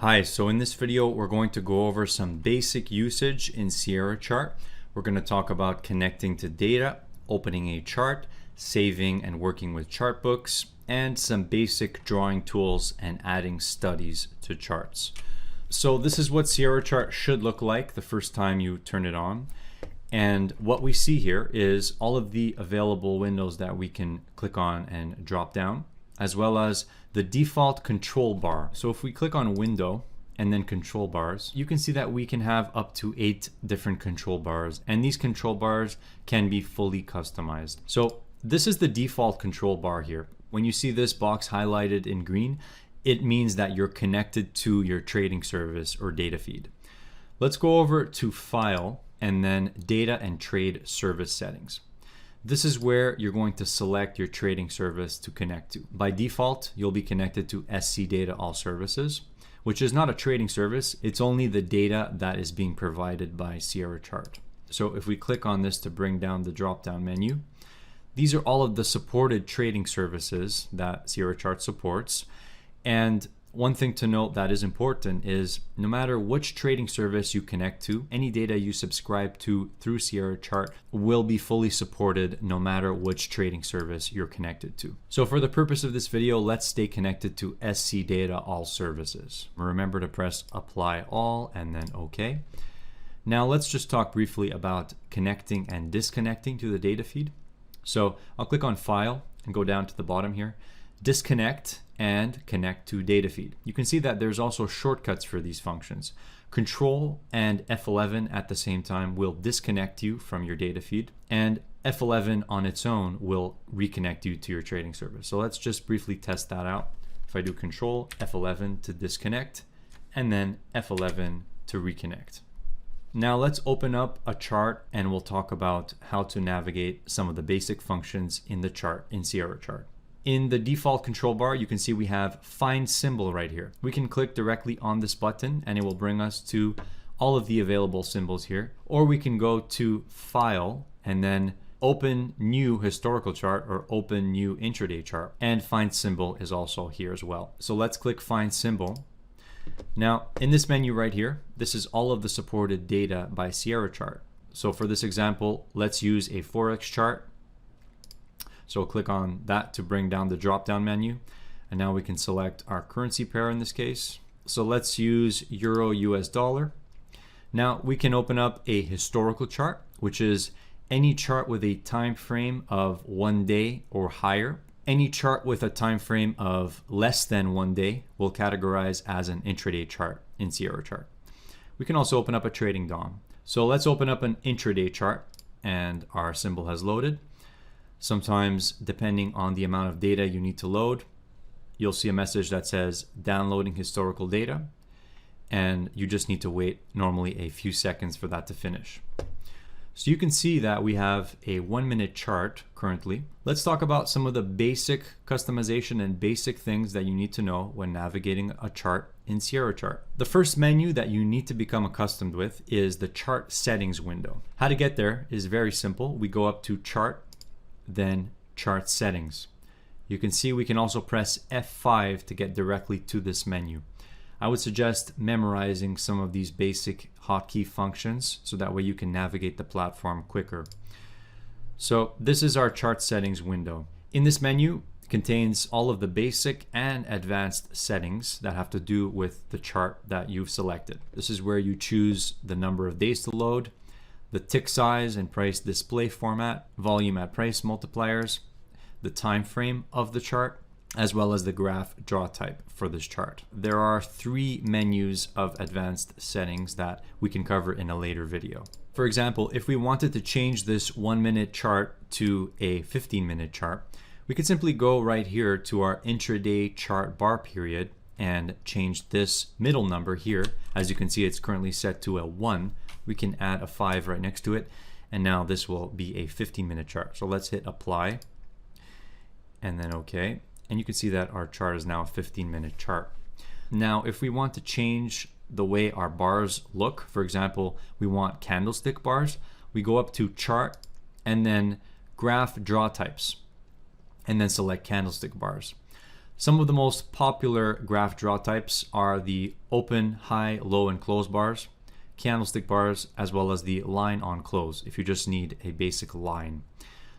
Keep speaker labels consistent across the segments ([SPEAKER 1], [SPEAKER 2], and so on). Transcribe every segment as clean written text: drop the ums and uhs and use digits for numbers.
[SPEAKER 1] Hi, so in this video we're going to go over some basic usage in Sierra Chart. We're going to talk about connecting to data, opening a chart, saving and working with chart books, and some basic drawing tools and adding studies to charts. So this is what Sierra Chart should look like the first time you turn it on. And what we see here is all of the available windows that we can click on and drop down, as well as the default control bar. So if we click on window and then control bars, you can see that we can have up to 8 different control bars, and these control bars can be fully customized. So this is the default control bar here. When you see this box highlighted in green, it means that you're connected to your trading service or data feed. Let's go over to File and then Data and Trade Service Settings. This is where you're going to select your trading service to connect to. By default, you'll be connected to SC Data All Services, which is not a trading service. It's only the data that is being provided by Sierra Chart. So if we click on this to bring down the drop-down menu, these are all of the supported trading services that Sierra Chart supports. And one thing to note that is important is no matter which trading service you connect to, any data you subscribe to through Sierra Chart will be fully supported no matter which trading service you're connected to. So for the purpose of this video, let's stay connected to SC Data All Services. Remember to press Apply All and then OK. Now let's just talk briefly about connecting and disconnecting to the data feed. So I'll click on File and go down to the bottom here. Disconnect and connect to data feed. You can see that there's also shortcuts for these functions. Control and F11 at the same time will disconnect you from your data feed, and F11 on its own will reconnect you to your trading service. So let's just briefly test that out. If I do Control F11 to disconnect and then F11 to reconnect. Now let's open up a chart and we'll talk about how to navigate some of the basic functions in the chart in Sierra Chart. In the default control bar, you can see we have Find Symbol right here. We can click directly on this button and it will bring us to all of the available symbols here. Or we can go to File and then Open New Historical Chart or Open New Intraday Chart. And Find Symbol is also here as well. So let's click Find Symbol. Now in this menu right here, this is all of the supported data by Sierra Chart. So for this example, let's use a Forex chart. So we'll click on that to bring down the drop-down menu. And now we can select our currency pair in this case. So let's use Euro US dollar. Now we can open up a historical chart, which is any chart with a time frame of 1 day or higher. Any chart with a time frame of less than 1 day will categorize as an intraday chart in Sierra Chart. We can also open up a trading DOM. So let's open up an intraday chart and our symbol has loaded. Sometimes, depending on the amount of data you need to load, you'll see a message that says downloading historical data, and you just need to wait normally a few seconds for that to finish. So you can see that we have a 1-minute chart currently. Let's talk about some of the basic customization and basic things that you need to know when navigating a chart in Sierra Chart. The first menu that you need to become accustomed with is the chart settings window. How to get there is very simple. We go up to Chart, then Chart Settings. You can see we can also press F5 to get directly to this menu. I would suggest memorizing some of these basic hotkey functions so that way you can navigate the platform quicker. So this is our Chart Settings window. In this menu contains all of the basic and advanced settings that have to do with the chart that you've selected. This is where you choose the number of days to load, the tick size and price display format, volume at price multipliers, the time frame of the chart, as well as the graph draw type for this chart. There are 3 menus of advanced settings that we can cover in a later video. For example, if we wanted to change this 1-minute chart to a 15-minute chart, we could simply go right here to our intraday chart bar period and change this middle number here. As you can see, it's currently set to a 1. We can add a 5 right next to it, and now this will be a 15-minute chart. So let's hit Apply and then OK, and you can see that our chart is now a 15-minute chart. Now if we want to change the way our bars look, for example, we want candlestick bars, we go up to Chart and then Graph Draw Types and then select candlestick bars. Some of the most popular graph draw types are the open, high, low, and close bars, candlestick bars, as well as the line on close if you just need a basic line.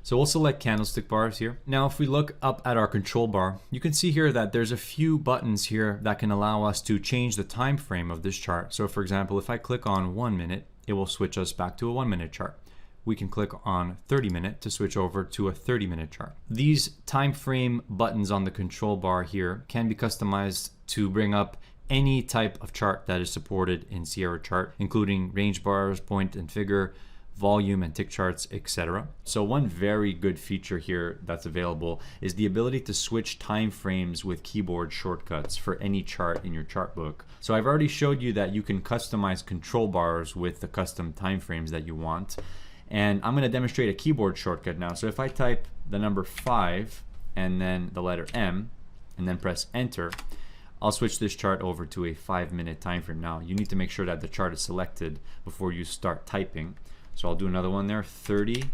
[SPEAKER 1] So we'll select candlestick bars here. Now if we look up at our control bar, you can see here that there's a few buttons here that can allow us to change the time frame of this chart. So for example, if I click on 1 minute, it will switch us back to a 1 minute chart. We can click on 30 minute to switch over to a 30-minute chart. These time frame buttons on the control bar here can be customized to bring up any type of chart that is supported in Sierra Chart, including range bars, point and figure, volume and tick charts, etc. So one very good feature here that's available is the ability to switch time frames with keyboard shortcuts for any chart in your chart book. So I've already showed you that you can customize control bars with the custom time frames that you want. And I'm going to demonstrate a keyboard shortcut now. So if I type the number 5 and then the letter M and then press enter, I'll switch this chart over to a 5-minute time frame. Now you need to make sure that the chart is selected before you start typing. So I'll do another one there, 30M.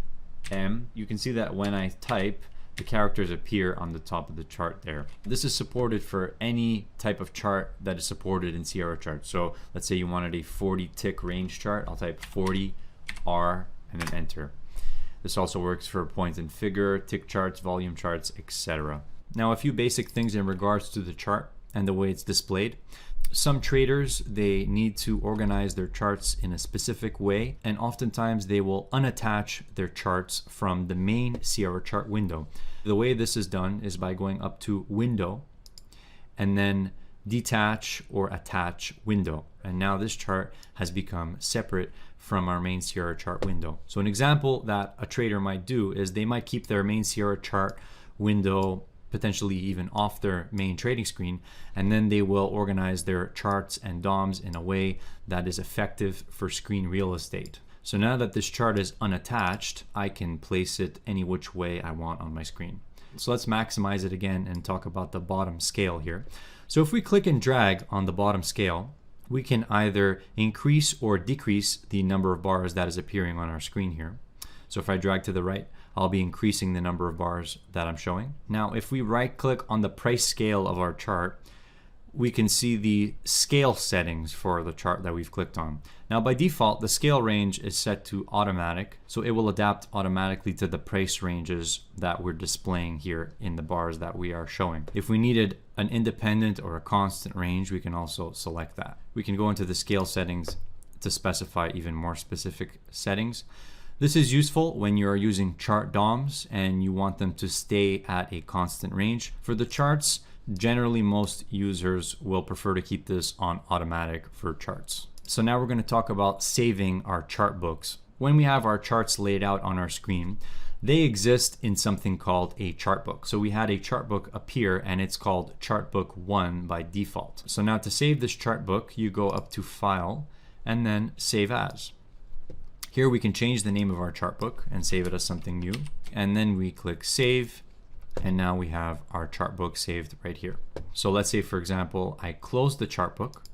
[SPEAKER 1] You can see that when I type, the characters appear on the top of the chart there. This is supported for any type of chart that is supported in Sierra Chart. So let's say you wanted a 40 tick range chart. I'll type 40R and then enter. This also works for point and figure, tick charts, volume charts, etc. Now a few basic things in regards to the chart and the way it's displayed. Some traders, they need to organize their charts in a specific way, and oftentimes they will unattach their charts from the main Sierra Chart window. The way this is done is by going up to Window and then Detach or Attach Window. And now this chart has become separate from our main Sierra Chart window. So an example that a trader might do is they might keep their main Sierra Chart window potentially even off their main trading screen, and then they will organize their charts and DOMs in a way that is effective for screen real estate. So now that this chart is unattached, I can place it any which way I want on my screen. So let's maximize it again and talk about the bottom scale here. So if we click and drag on the bottom scale, we can either increase or decrease the number of bars that is appearing on our screen here. So if I drag to the right, I'll be increasing the number of bars that I'm showing. Now, if we right click on the price scale of our chart, we can see the scale settings for the chart that we've clicked on. Now, by default, the scale range is set to automatic, so it will adapt automatically to the price ranges that we're displaying here in the bars that we are showing. If we needed an independent or a constant range, we can also select that. We can go into the scale settings to specify even more specific settings. This is useful when you're using chart DOMs and you want them to stay at a constant range. For the charts, generally most users will prefer to keep this on automatic for charts. So now we're going to talk about saving our chart books. When we have our charts laid out on our screen, they exist in something called a chart book. So we had a chart book appear and it's called chart book 1 by default. So now to save this chart book, you go up to File and then Save As. Here we can change the name of our chart book and save it as something new. And then we click Save, and now we have our chart book saved right here. So let's say, for example, I close the chart book.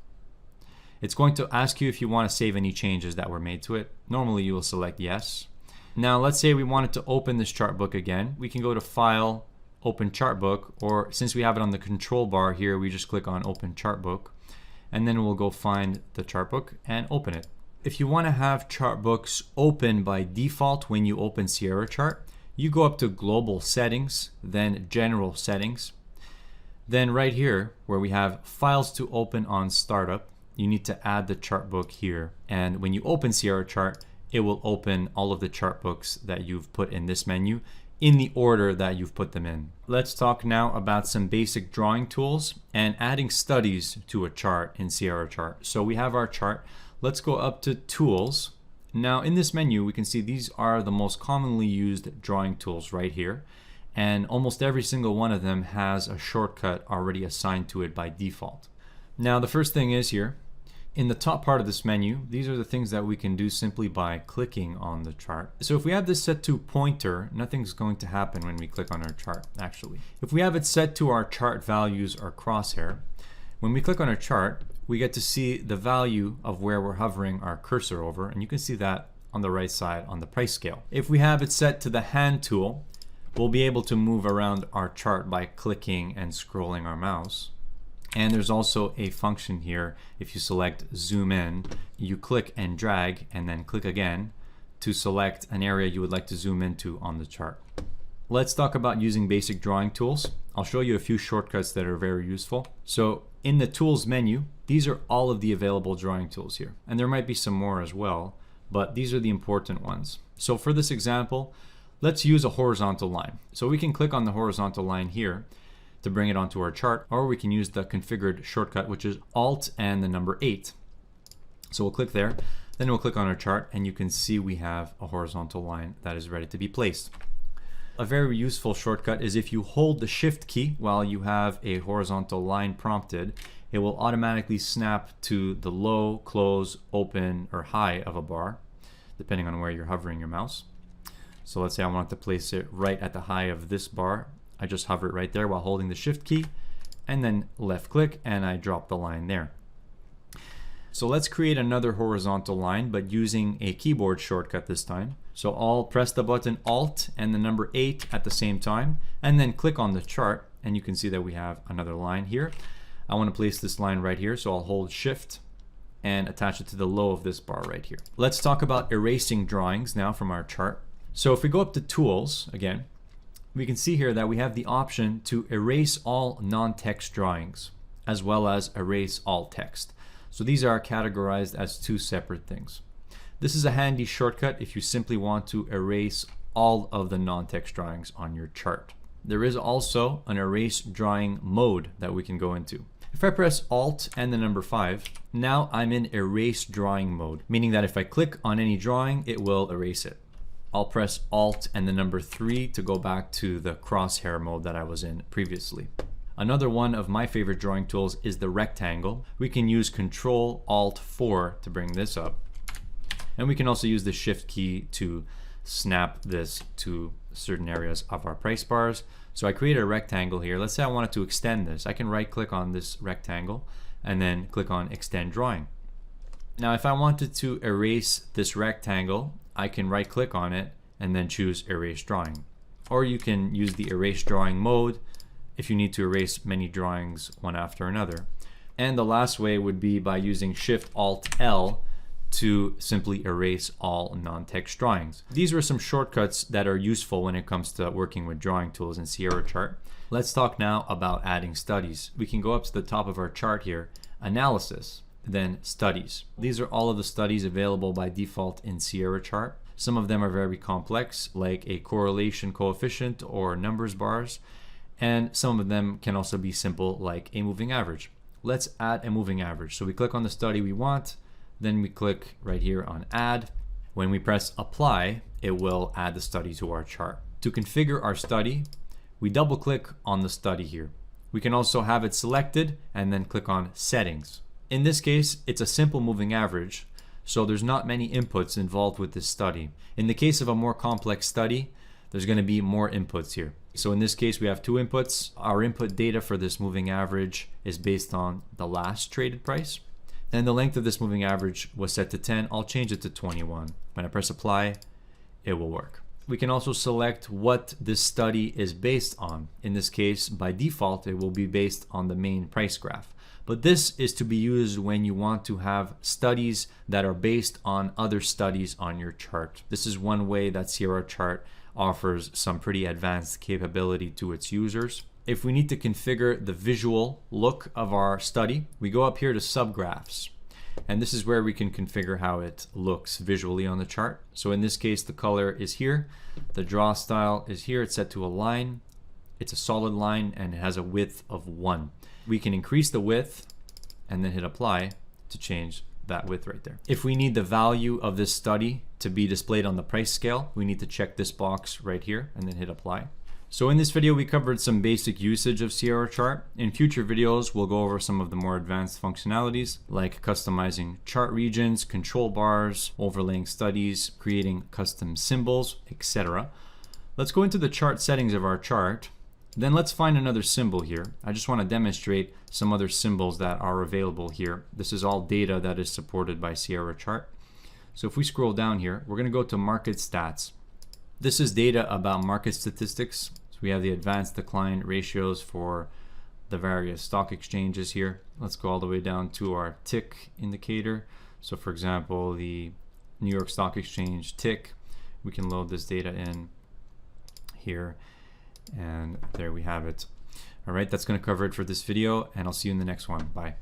[SPEAKER 1] It's going to ask you if you want to save any changes that were made to it. Normally you will select yes. Now let's say we wanted to open this chart book again. We can go to File, Open Chart Book, or since we have it on the control bar here, we just click on Open Chart Book, and then we'll go find the chart book and open it. If you want to have chart books open by default when you open Sierra Chart, you go up to Global Settings, then General Settings. Then right here where we have Files to Open on Startup, you need to add the chart book here. And when you open Sierra Chart, it will open all of the chart books that you've put in this menu in the order that you've put them in. Let's talk now about some basic drawing tools and adding studies to a chart in Sierra Chart. So we have our chart. Let's go up to Tools. Now in this menu, we can see these are the most commonly used drawing tools right here. And almost every single one of them has a shortcut already assigned to it by default. Now the first thing is here, in the top part of this menu, these are the things that we can do simply by clicking on the chart. So if we have this set to pointer, nothing's going to happen when we click on our chart actually. If we have it set to our chart values or crosshair, when we click on our chart, we get to see the value of where we're hovering our cursor over, and you can see that on the right side on the price scale. If we have it set to the hand tool, We'll be able to move around our chart by clicking and scrolling our mouse. And there's also a function here. If you select zoom in, you click and drag and then click again to select an area you would like to zoom into on the chart. Let's talk about using basic drawing tools. I'll show you a few shortcuts that are very useful. So in the tools menu, these are all of the available drawing tools here. And there might be some more as well, but these are the important ones. So for this example, let's use a horizontal line. So we can click on the horizontal line here to bring it onto our chart, or we can use the configured shortcut, which is Alt and the number 8. So we'll click there, then we'll click on our chart, and you can see we have a horizontal line that is ready to be placed. A very useful shortcut is if you hold the Shift key while you have a horizontal line prompted, it will automatically snap to the low, close, open, or high of a bar, depending on where you're hovering your mouse. So let's say I want to place it right at the high of this bar. I just hover it right there while holding the Shift key, and then left click, and I drop the line there. So let's create another horizontal line, but using a keyboard shortcut this time. So I'll press the button Alt and the number 8 at the same time, and then click on the chart, and you can see that we have another line here. I want to place this line right here, so I'll hold Shift and attach it to the low of this bar right here. Let's talk about erasing drawings now from our chart. So if we go up to Tools again, we can see here that we have the option to erase all non-text drawings as well as erase all text. So these are categorized as two separate things. This is a handy shortcut if you simply want to erase all of the non-text drawings on your chart. There is also an erase drawing mode that we can go into. If I press Alt and the number 5, now I'm in erase drawing mode, meaning that if I click on any drawing, it will erase it. I'll press Alt and the number 3 to go back to the crosshair mode that I was in previously. Another one of my favorite drawing tools is the rectangle. We can use Control Alt 4 to bring this up. And we can also use the Shift key to snap this to certain areas of our price bars. So I create a rectangle here. Let's say I wanted to extend this. I can right click on this rectangle and then click on Extend Drawing. Now if I wanted to erase this rectangle, I can right click on it and then choose Erase Drawing. Or you can use the Erase Drawing mode if you need to erase many drawings one after another. And the last way would be by using Shift Alt L to simply erase all non-text drawings. These are some shortcuts that are useful when it comes to working with drawing tools in Sierra Chart. Let's talk now about adding studies. We can go up to the top of our chart here, Analysis, then Studies. These are all of the studies available by default in Sierra Chart. Some of them are very complex, like a correlation coefficient or numbers bars, and some of them can also be simple, like a moving average. Let's add a moving average. So we click on the study we want, then we click right here on Add. When we press Apply, it will add the study to our chart. To configure our study, we double click on the study here. We can also have it selected and then click on Settings. In this case, it's a simple moving average, so there's not many inputs involved with this study. In the case of a more complex study, there's going to be more inputs here. So in this case, we have two inputs. Our input data for this moving average is based on the last traded price. And the length of this moving average was set to 10. I'll change it to 21. When I press Apply, it will work. We can also select what this study is based on. In this case, by default, it will be based on the main price graph. But this is to be used when you want to have studies that are based on other studies on your chart. This is one way that Sierra Chart offers some pretty advanced capability to its users. If we need to configure the visual look of our study, we go up here to Subgraphs. And this is where we can configure how it looks visually on the chart. So in this case, the color is here. The draw style is here. It's set to a line. It's a solid line and it has a width of 1. We can increase the width and then hit Apply to change that width right there. If we need the value of this study to be displayed on the price scale, we need to check this box right here and then hit Apply. So in this video, we covered some basic usage of Sierra Chart. In future videos, we'll go over some of the more advanced functionalities like customizing chart regions, control bars, overlaying studies, creating custom symbols, etc. Let's go into the chart settings of our chart. Then let's find another symbol here. I just want to demonstrate some other symbols that are available here. This is all data that is supported by Sierra Chart. So if we scroll down here, we're going to go to Market Stats. This is data about market statistics. So we have the advanced decline ratios for the various stock exchanges here. Let's go all the way down to our tick indicator. So for example, the New York Stock Exchange tick, we can load this data in here, and there we have it. All right, that's going to cover it for this video, and I'll see you in the next one. Bye.